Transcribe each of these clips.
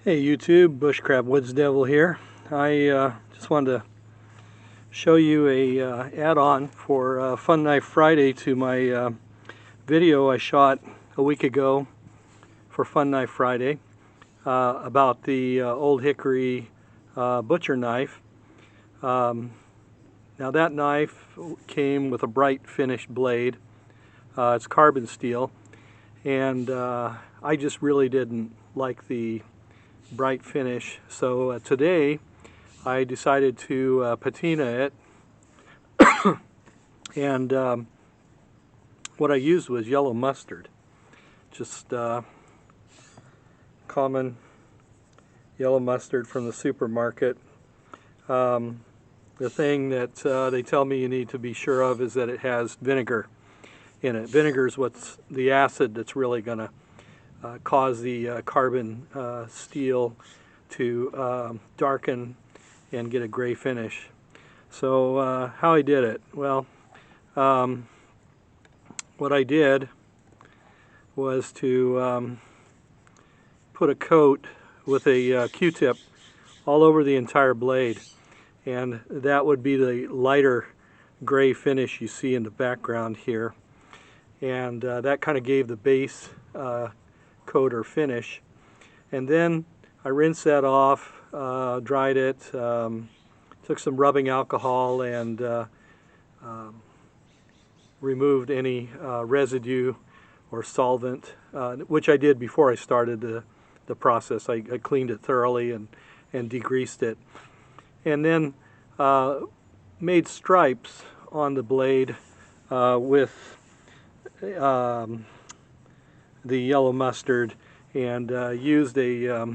Hey YouTube, Bushcraft Woods Devil here. I just wanted to show you a add-on for Fun Knife Friday to my video I shot a week ago for Fun Knife Friday about the old Hickory Butcher Knife. Now that knife came with a bright finished blade. It's carbon steel, and I just really didn't like the bright finish, so today I decided to patina it, and what I used was yellow mustard, just common yellow mustard from the supermarket. The thing that they tell me you need to be sure of is that it has vinegar in it. Vinegar is what's the acid that's really going to cause the carbon steel to darken and get a gray finish. So how I did it? Well, what I did was to put a coat with a Q-tip all over the entire blade, and that would be the lighter gray finish you see in the background here, and that kind of gave the base coat or finish. And then I rinsed that off, dried it, took some rubbing alcohol and removed any residue or solvent, which I did before I started the process. I cleaned it thoroughly and degreased it, and then made stripes on the blade with the yellow mustard, and used a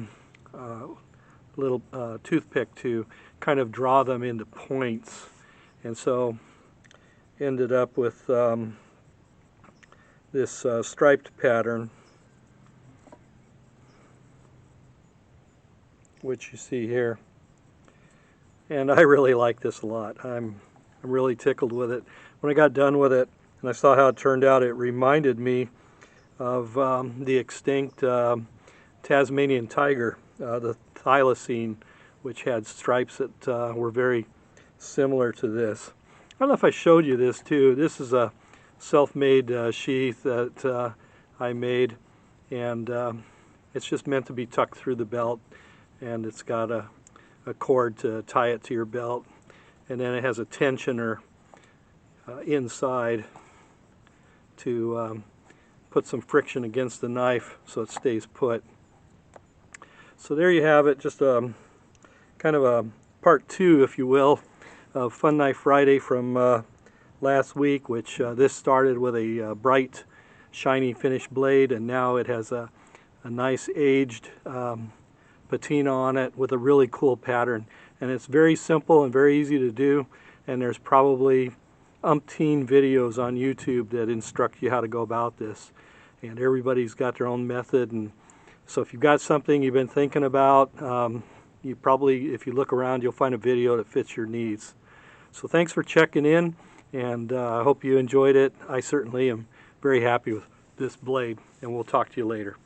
little toothpick to kind of draw them into points, and so ended up with this striped pattern, which you see here. And I really like this a lot. I'm really tickled with it. When I got done with it and I saw how it turned out, it reminded me of the extinct Tasmanian tiger, the thylacine, which had stripes that were very similar to this. I don't know if I showed you this too. This is a self-made sheath that I made, and it's just meant to be tucked through the belt, and it's got a cord to tie it to your belt, and then it has a tensioner inside to put some friction against the knife so it stays put. So there you have it, just kind of a part two, if you will, of Fun Knife Friday from last week, which this started with a bright, shiny finished blade, and now it has a nice aged patina on it with a really cool pattern. And it's very simple and very easy to do, and there's probably umpteen videos on YouTube that instruct you how to go about this, and everybody's got their own method. And so if you've got something you've been thinking about, you probably, if you look around, you'll find a video that fits your needs. So thanks for checking in, and I hope you enjoyed it. I certainly am very happy with this blade, and we'll talk to you later.